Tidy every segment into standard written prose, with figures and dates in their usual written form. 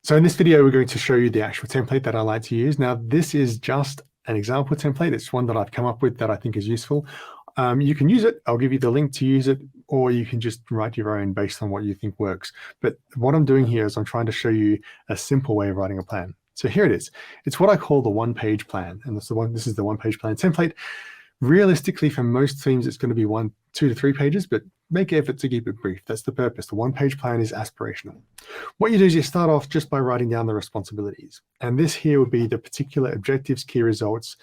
So in this video, we're going to show you the actual template that I like to use. Now, this is just an example template. It's one that I've come up with that I think is useful. You can use it. I'll give you the link to use it, or you can just write your own based on what you think works. But what I'm doing here is I'm trying to show you a simple way of writing a plan. So here it is. It's what I call the one-page plan. And this is the one-page plan template. Realistically, for most teams, it's going to be 2 to 3 pages, but make effort to keep it brief. That's the purpose. The one-page plan is aspirational. What you do is you start off just by writing down the responsibilities. And this here would be the particular objectives, key results,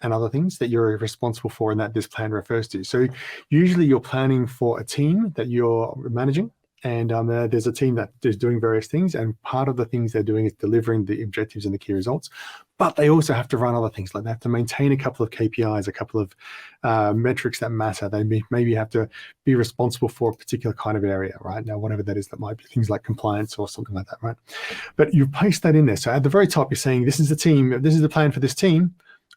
and other things that you're responsible for and that this plan refers to. So usually you're planning for a team that you're managing, and there's a team that is doing various things, and part of the things they're doing is delivering the objectives and the key results, but they also have to run other things, like they have to maintain a couple of KPIs, a couple of metrics that matter. They maybe have to be responsible for a particular kind of area, right? Now, whatever that is, that might be things like compliance or something like that, right? But you paste that in there. So at the very top, you're saying, this is the team, this is the plan for this team,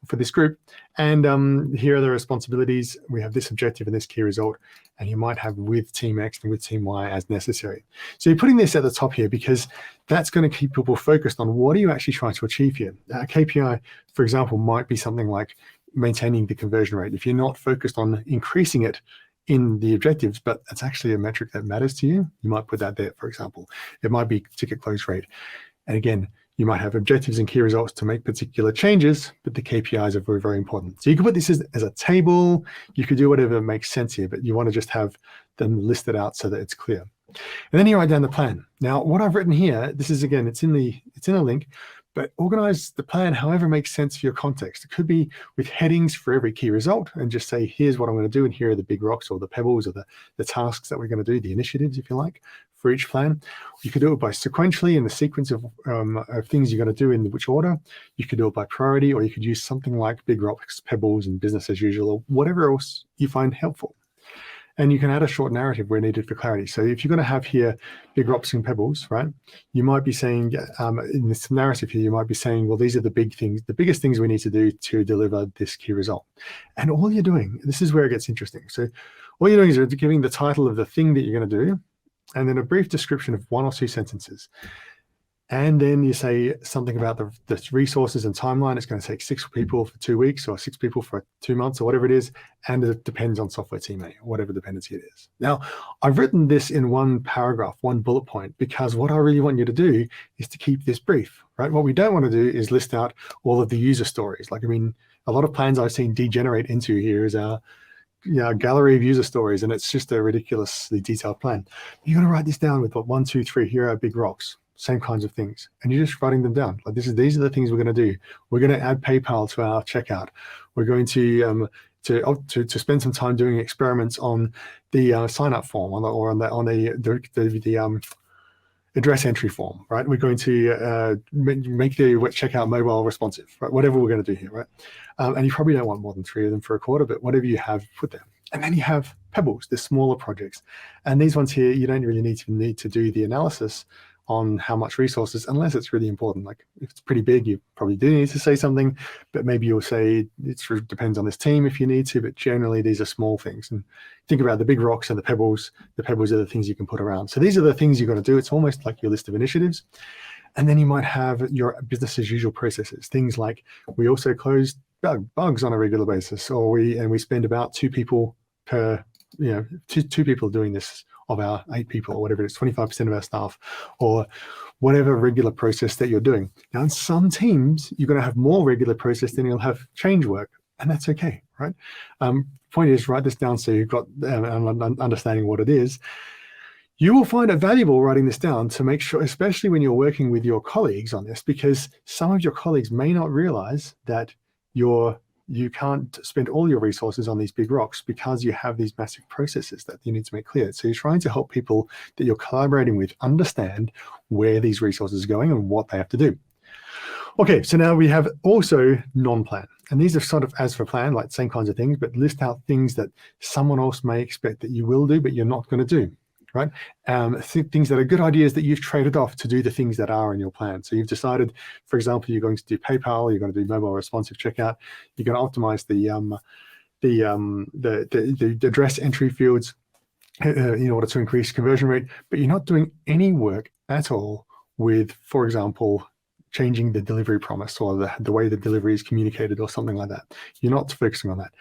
for this group, and here are the responsibilities. We have this objective and this key result, and you might have with team X and with team Y as necessary. So you're putting this at the top here because that's going to keep people focused on what are you actually trying to achieve here. A KPI, for example, might be something like maintaining the conversion rate. If you're not focused on increasing it in the objectives, but it's actually a metric that matters to you, you might put that there, for example. It might be ticket close rate. And again, you might have objectives and key results to make particular changes, but the KPIs are very, very important. So you can put this as a table. You could do whatever makes sense here, but you want to just have them listed out so that it's clear. And then you write down the plan. Now, what I've written here, this is, again, it's in a link, but organize the plan however makes sense for your context. It could be with headings for every key result and just say, here's what I'm going to do, and here are the big rocks or the pebbles or the tasks that we're going to do, the initiatives, if you like, for each plan. You could do it by sequentially in the sequence of things you're going to do in which order. You could do it by priority, or you could use something like big rocks, pebbles, and business as usual, or whatever else you find helpful. And you can add a short narrative where needed for clarity. So if you're going to have here big rocks and pebbles, right, you might be saying, in this narrative here, you might be saying, well, these are the big things, the biggest things we need to do to deliver this key result. And all you're doing, this is where it gets interesting. So all you're doing is you're giving the title of the thing that you're going to do, and then a brief description of 1 or 2 sentences. And then you say something about the resources and timeline. It's going to take 6 people for 2 weeks, or 6 people for 2 months, or whatever it is. And it depends on software team A, or whatever dependency it is. Now, I've written this in 1 paragraph, 1 bullet point, because what I really want you to do is to keep this brief, right? What we don't want to do is list out all of the user stories. Like, I mean, a lot of plans I've seen degenerate into here is our gallery of user stories, and it's just a ridiculously detailed plan. You're going to write this down with 1, 2, 3, here are big rocks. Same kinds of things, and you're just writing them down. Like, these are the things we're going to do. We're going to add PayPal to our checkout. We're going to spend some time doing experiments on the sign-up form, on the address entry form, right? We're going to make the checkout mobile responsive, right? Whatever we're going to do here, right? And you probably don't want more than 3 of them for a quarter, but whatever you have, put there. And then you have pebbles, the smaller projects, and these ones here, you don't really need to do the analysis on how much resources, unless it's really important. Like, if it's pretty big, you probably do need to say something, but maybe you'll say it depends on this team if you need to, but generally these are small things. And think about the big rocks and the pebbles. The pebbles are the things you can put around. So these are the things you're going to do. It's almost like your list of initiatives. And then you might have your business as usual processes. Things like, we also close bugs on a regular basis, or we spend about 2 people per, two people doing this of our 8 people, or whatever it is, 25% of our staff, or whatever regular process that you're doing. Now, in some teams, you're going to have more regular process than you'll have change work, and that's okay, right? Point is, write this down so you've got understanding what it is. You will find it valuable writing this down to make sure, especially when you're working with your colleagues on this, because some of your colleagues may not realize that you can't spend all your resources on these big rocks because you have these massive processes that you need to make clear. So you're trying to help people that you're collaborating with understand where these resources are going and what they have to do. Okay, so now we have also non-plan. And these are sort of as for plan, like same kinds of things, but list out things that someone else may expect that you will do, but you're not going to do. Right? Things that are good ideas that you've traded off to do the things that are in your plan. So you've decided, for example, you're going to do PayPal, you're going to do mobile responsive checkout, you're going to optimize the address entry fields in order to increase conversion rate, but you're not doing any work at all with, for example, changing the delivery promise or the way the delivery is communicated or something like that. You're not focusing on that.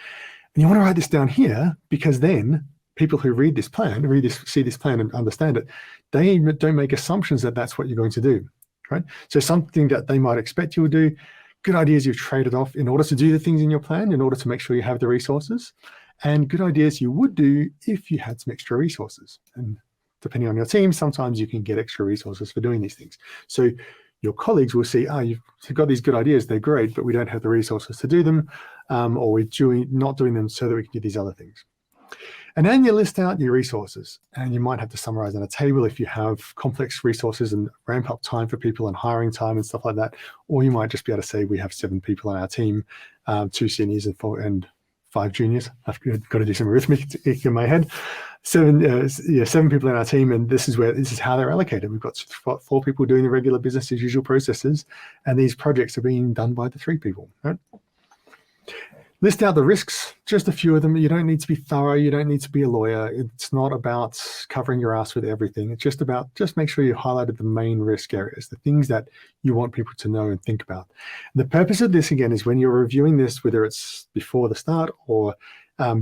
And you want to write this down here, because then people who read this plan, see this plan and understand it, they don't make assumptions that that's what you're going to do, right? So something that they might expect you'll do, good ideas you've traded off in order to do the things in your plan, in order to make sure you have the resources, and good ideas you would do if you had some extra resources. And depending on your team, sometimes you can get extra resources for doing these things. So your colleagues will see, you've got these good ideas, they're great, but we don't have the resources to do them, or we're not doing them so that we can do these other things. And then you list out your resources, and you might have to summarize on a table if you have complex resources and ramp up time for people and hiring time and stuff like that. Or you might just be able to say, we have 7 people on our team, 2 seniors and 5 juniors. I've got to do some arithmetic in my head. 7 people in our team, and this is how they're allocated. We've got 4 people doing the regular business as usual processes, and these projects are being done by the 3 people, right? List out the risks, just a few of them. You don't need to be thorough. You don't need to be a lawyer. It's not about covering your ass with everything. It's just about, make sure you highlighted the main risk areas, the things that you want people to know and think about. The purpose of this, again, is when you're reviewing this, whether it's before the start or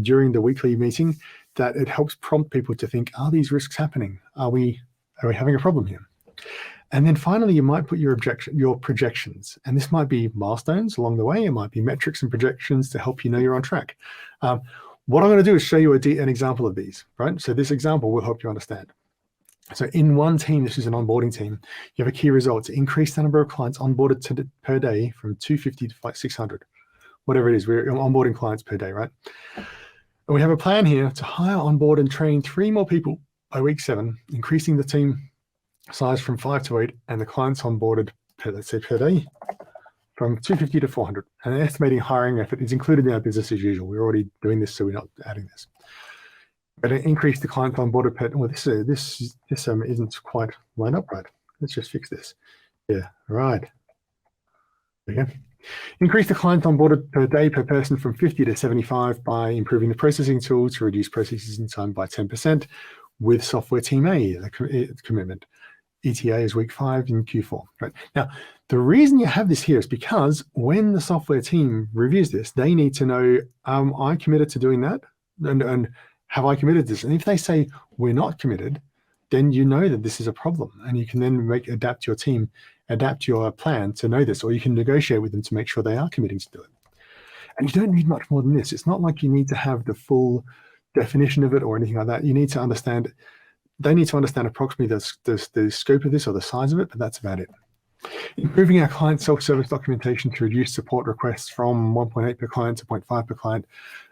during the weekly meeting, that it helps prompt people to think, are these risks happening? Are we having a problem here? And then finally, you might put your projections, and this might be milestones along the way. It might be metrics and projections to help you know you're on track. What I'm going to do is show you an example of these, right? So this example will help you understand. So in one team, this is an onboarding team, you have a key result to increase the number of clients onboarded per day from 250 to 600, whatever it is. We're onboarding clients per day, right? And we have a plan here to hire, onboard, and train 3 more people by week 7, increasing the team size from 5 to 8, and the clients onboarded per day from 250 to 400. And the estimating hiring effort is included in our business as usual. We're already doing this, so we're not adding this. But increase the clients onboarded per. Well, this isn't quite lined up right. Let's just fix this. Yeah, right. There we go. Increase the clients onboarded per day per person from 50 to 75 by improving the processing tool to reduce processing time by 10% with software team A, the commitment. ETA is week 5 in Q4. Right. Now, the reason you have this here is because when the software team reviews this, they need to know, I committed to doing that, and have I committed this? And if they say we're not committed, then you know that this is a problem, and you can then adapt your plan to know this, or you can negotiate with them to make sure they are committing to do it. And you don't need much more than this. It's not like you need to have the full definition of it or anything like that. You need to understand. They need to understand approximately the scope of this or the size of it, but that's about it. Improving our client self-service documentation to reduce support requests from 1.8 per client to 0.5 per client.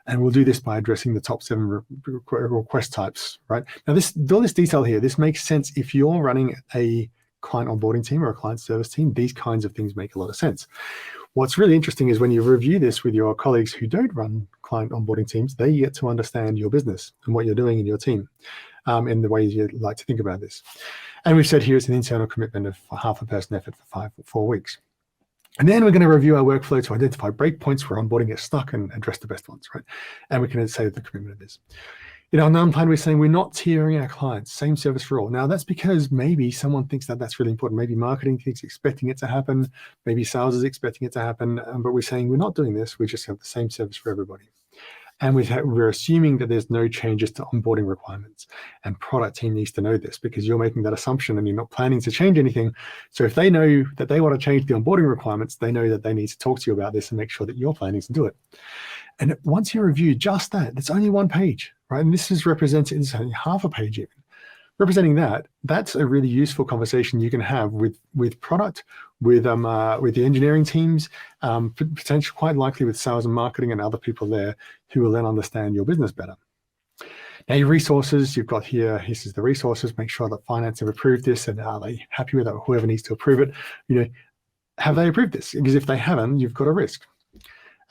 And we'll do this by addressing the top 7 request types, right? Now, all this detail here, this makes sense if you're running a client onboarding team or a client service team. These kinds of things make a lot of sense. What's really interesting is when you review this with your colleagues who don't run client onboarding teams, they get to understand your business and what you're doing in your team. In the ways you'd like to think about this. And we've said here it's an internal commitment of half a person effort for 4 weeks. And then we're going to review our workflow to identify breakpoints where onboarding gets stuck and address the best ones, right? And we can say the commitment of this. In our non-plan, we're saying we're not tiering our clients, same service for all. Now, that's because maybe someone thinks that that's really important. Maybe marketing thinks expecting it to happen. Maybe sales is expecting it to happen. But we're saying we're not doing this. We just have the same service for everybody. And we're assuming that there's no changes to onboarding requirements. And product team needs to know this because you're making that assumption and you're not planning to change anything. So if they know that they want to change the onboarding requirements, they know that they need to talk to you about this and make sure that you're planning to do it. And once you review just that, it's only 1 page, right? And this is represented, it's only half a page even. Representing that, that's a really useful conversation you can have with product, with the engineering teams, potentially quite likely with sales and marketing and other people there who will then understand your business better. Now your resources, you've got here, this is the resources, make sure that finance have approved this and are they happy with it, or whoever needs to approve it, have they approved this? Because if they haven't, you've got a risk.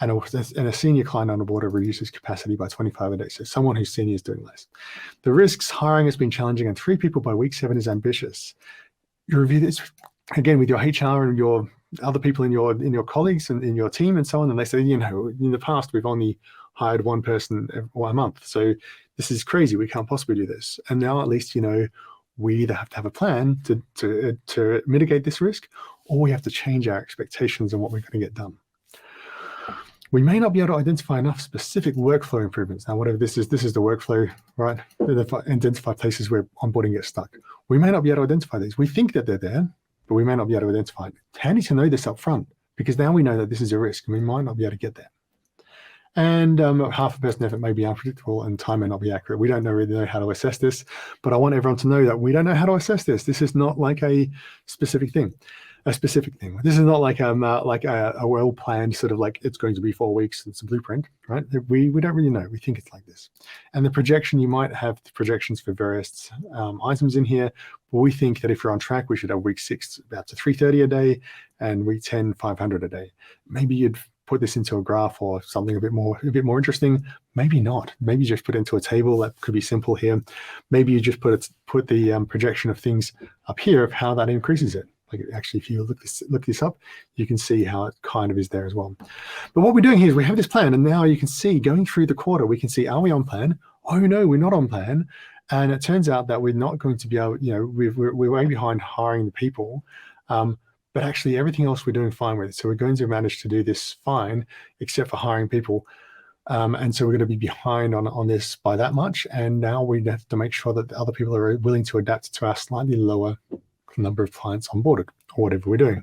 And a senior client on a board reduces capacity by 25 a day. So someone who's senior is doing less. The risks, hiring has been challenging and 3 people by week 7 is ambitious. You review this again with your HR and your other people in your colleagues and in your team and so on. And they say, in the past, we've only hired 1 person a month. So this is crazy. We can't possibly do this. And now at least you know we either have to have a plan to mitigate this risk, or we have to change our expectations on what we're going to get done. We may not be able to identify enough specific workflow improvements. Now, whatever this is the workflow, right? Identify places where onboarding gets stuck. We may not be able to identify these. We think that they're there, but we may not be able to identify it. It's handy to know this up front, because now we know that this is a risk and we might not be able to get there. And half a person effort may be unpredictable and time may not be accurate. We don't really know how to assess this, but I want everyone to know that we don't know how to assess this. This is not like a specific thing. This is not like a well-planned sort of like it's going to be 4 weeks, it's a blueprint, right? We don't really know. We think it's like this. And the projection, you might have the projections for various items in here. But we think that if you're on track, we should have week 6 about to 330 a day and week 10, 500 a day. Maybe you'd put this into a graph or something a bit more interesting. Maybe not. Maybe you just put it into a table. That could be simple here. Maybe you just put the projection of things up here of how that increases it. Like actually, if you look this up, you can see how it kind of is there as well. But what we're doing here is we have this plan, and now you can see going through the quarter, we can see, are we on plan? Oh no, we're not on plan. And it turns out that we're not going to be able, we're way behind hiring the people. But actually everything else we're doing fine with. So we're going to manage to do this fine, except for hiring people. And so we're going to be behind on this by that much. And now we have to make sure that the other people are willing to adapt to our slightly lower number of clients onboarded or whatever we're doing.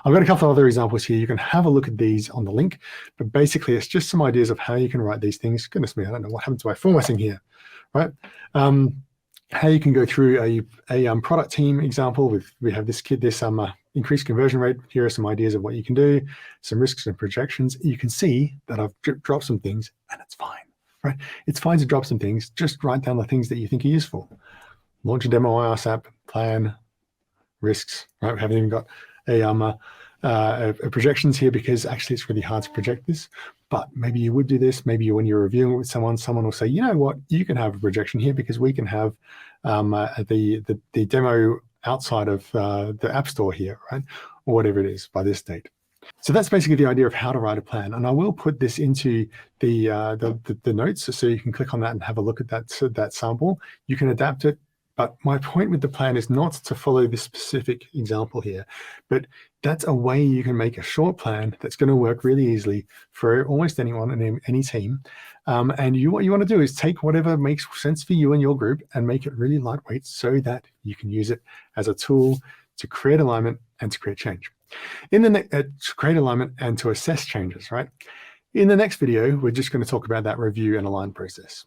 I've got a couple of other examples here. You can have a look at these on the link, but basically it's just some ideas of how you can write these things. Goodness me, I don't know what happened to my formatting here, right? How you can go through a product team example we have this increased conversion rate. Here are some ideas of what you can do, some risks and projections. You can see that I've dropped some things and it's fine, right? It's fine to drop some things. Just write down the things that you think are useful. Launch a demo iOS app, plan, risks, right? We haven't even got a projections here because actually it's really hard to project this, but maybe you would do this. Maybe when you're reviewing it with someone will say, you know what, you can have a projection here because we can have the demo outside of the App Store here, right? Or whatever it is by this date. So that's basically the idea of how to write a plan. And I will put this into the notes so you can click on that and have a look at that sample. You can adapt it. But my point with the plan is not to follow this specific example here, but that's a way you can make a short plan that's going to work really easily for almost anyone and any team. And what you want to do is take whatever makes sense for you and your group and make it really lightweight so that you can use it as a tool to create alignment and to create change. To create alignment and to assess changes, right? In the next video, we're just going to talk about that review and align process.